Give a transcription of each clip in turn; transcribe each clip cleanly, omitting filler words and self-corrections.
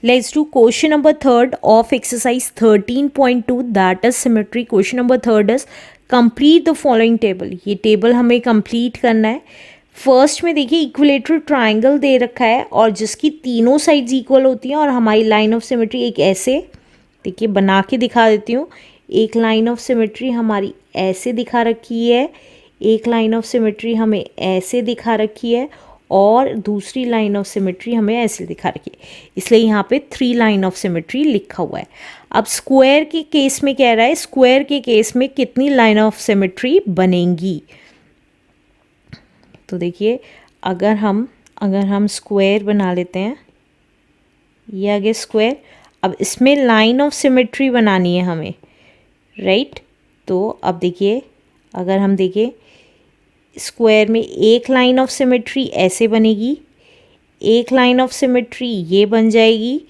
Let's do question number third of exercise 13.2 that is symmetry. Question number third is complete the following table. ये table हमें complete करना है. First में देखिए equilateral triangle दे रखा है और जिसकी तीनों साइड्स इक्वल होती हैं और हमारी लाइन ऑफ सिमेट्री एक ऐसे देखिए बना के दिखा देती हूँ. एक लाइन ऑफ सिमेट्री हमारी ऐसे दिखा रखी है, एक लाइन ऑफ सिमेट्री हमें ऐसे दिखा रखी है और दूसरी लाइन ऑफ सिमेट्री हमें ऐसे दिखा रखी है. इसलिए यहाँ पे 3 लाइन ऑफ सिमेट्री लिखा हुआ है. अब स्क्वायर के केस में कह रहा है स्क्वायर के केस में कितनी लाइन ऑफ सिमेट्री बनेंगी. तो देखिए अगर हम स्क्वायर बना लेते हैं, ये आ गया स्क्वायर. अब इसमें लाइन ऑफ सिमेट्री बनानी है हमें, राइट. तो अब देखिए अगर हम देखें स्क्वायर में एक लाइन ऑफ सिमेट्री ऐसे बनेगी, एक लाइन ऑफ सिमेट्री ये बन जाएगी.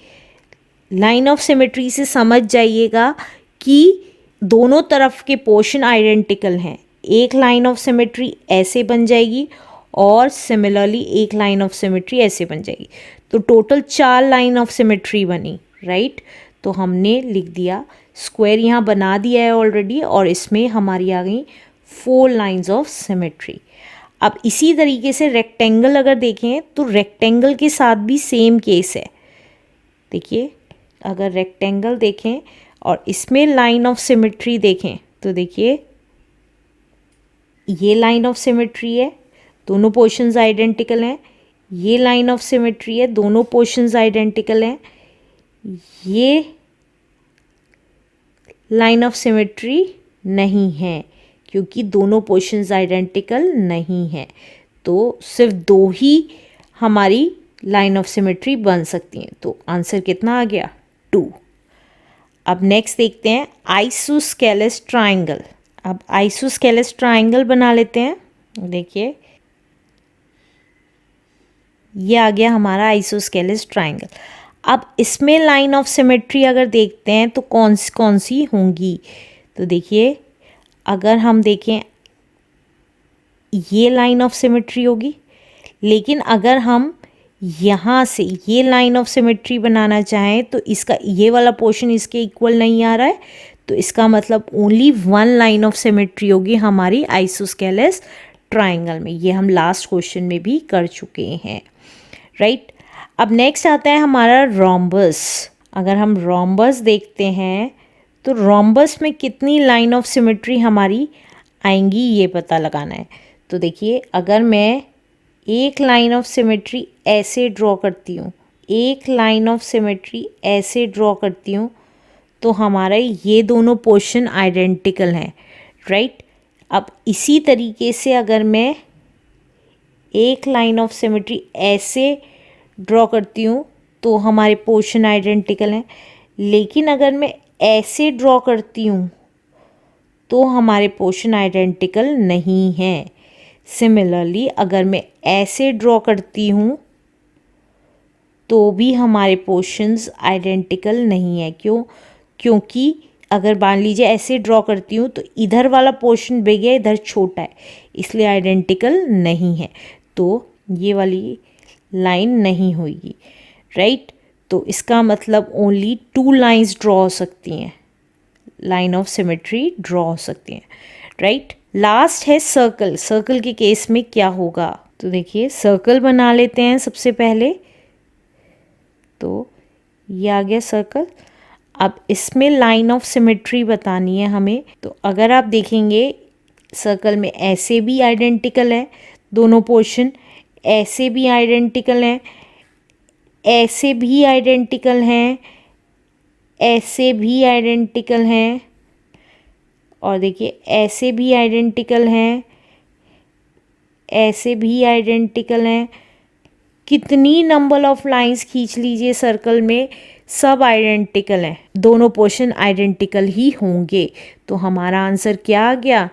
लाइन ऑफ सिमेट्री से समझ जाइएगा कि दोनों तरफ के पोर्शन आइडेंटिकल हैं. एक लाइन ऑफ सिमेट्री ऐसे बन जाएगी और सिमिलरली एक लाइन ऑफ सिमेट्री ऐसे बन जाएगी. तो टोटल 4 लाइन ऑफ सिमेट्री बनी, राइट. तो हमने लिख दिया स्क्वायर यहाँ बना दिया है ऑलरेडी और इसमें हमारी आ गई 4 लाइन्स ऑफ सिमेट्री. अब इसी तरीके से रेक्टेंगल अगर देखें तो रेक्टेंगल के साथ भी सेम केस है. देखिए अगर रेक्टेंगल देखें और इसमें लाइन ऑफ सिमेट्री देखें तो देखिए ये लाइन ऑफ सिमेट्री है, दोनों पोर्शंस आइडेंटिकल हैं. ये लाइन ऑफ सिमेट्री है, दोनों पोर्शंस आइडेंटिकल हैं. ये लाइन ऑफ सिमेट्री नहीं है क्योंकि दोनों पोर्शंस आइडेंटिकल नहीं है. तो सिर्फ 2 ही हमारी लाइन ऑफ सिमेट्री बन सकती हैं. तो आंसर कितना आ गया 2. अब नेक्स्ट देखते हैं आइसोस्केलेस ट्राइंगल. अब आइसोस्केलेस ट्राइंगल बना लेते हैं. देखिए ये आ गया हमारा आइसोस्केलेस ट्राइंगल. अब इसमें लाइन ऑफ सिमेट्री अगर देखते हैं तो कौन सी होंगी. तो देखिए अगर हम देखें ये लाइन ऑफ सिमेट्री होगी, लेकिन अगर हम यहाँ से ये लाइन ऑफ सिमेट्री बनाना चाहें तो इसका ये वाला पोर्शन इसके इक्वल नहीं आ रहा है. तो इसका मतलब ओनली 1 लाइन ऑफ सिमेट्री होगी हमारी आइसोस्केलेस ट्राइंगल में. ये हम लास्ट क्वेश्चन में भी कर चुके हैं, राइट. अब नेक्स्ट आता है हमारा रोम्बस. अगर हम रोम्बस देखते हैं तो रोम्बस में कितनी लाइन ऑफ सिमेट्री हमारी आएंगी ये पता लगाना है. तो देखिए अगर मैं एक लाइन ऑफ सिमेट्री ऐसे ड्रॉ करती हूँ, एक लाइन ऑफ सिमेट्री ऐसे ड्रॉ करती हूँ तो हमारा ये दोनों पोर्शन आइडेंटिकल हैं, राइट. अब इसी तरीके से अगर मैं एक लाइन ऑफ सिमेट्री ऐसे ड्रॉ करती हूँ तो हमारे पोर्शन आइडेंटिकल हैं. लेकिन अगर मैं ऐसे ड्रॉ करती हूँ तो हमारे पोर्शन आइडेंटिकल नहीं हैं. सिमिलरली अगर मैं ऐसे ड्रॉ करती हूँ तो भी हमारे पोर्शंस आइडेंटिकल नहीं है. क्यों? क्योंकि अगर मान लीजिए ऐसे ड्रॉ करती हूँ तो इधर वाला पोर्शन बिग है, इधर छोटा है, इसलिए आइडेंटिकल नहीं है. तो ये वाली लाइन नहीं होगी, राइट. तो इसका मतलब ओनली 2 लाइंस ड्रॉ हो सकती हैं, लाइन ऑफ सिमेट्री ड्रॉ हो सकती हैं, राइट. लास्ट है सर्कल. सर्कल के केस में क्या होगा. तो देखिए सर्कल बना लेते हैं सबसे पहले. तो ये आ गया सर्कल. अब इसमें लाइन ऑफ सिमेट्री बतानी है हमें. तो अगर आप देखेंगे सर्कल में ऐसे भी आइडेंटिकल है दोनों पोर्शन, ऐसे भी आइडेंटिकल हैं, ऐसे भी आइडेंटिकल हैं, ऐसे भी आइडेंटिकल हैं और देखिए ऐसे भी आइडेंटिकल हैं, ऐसे भी आइडेंटिकल हैं. कितनी नंबर ऑफ लाइंस खींच लीजिए सर्कल में, सब आइडेंटिकल हैं, दोनों पोर्शन आइडेंटिकल ही होंगे. तो हमारा आंसर क्या आ गया,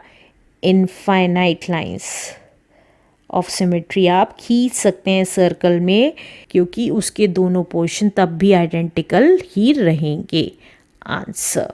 इनफाइनाइट लाइंस ऑफ सिमेट्री आप खींच सकते हैं सर्कल में क्योंकि उसके दोनों पोर्शन तब भी आइडेंटिकल ही रहेंगे. आंसर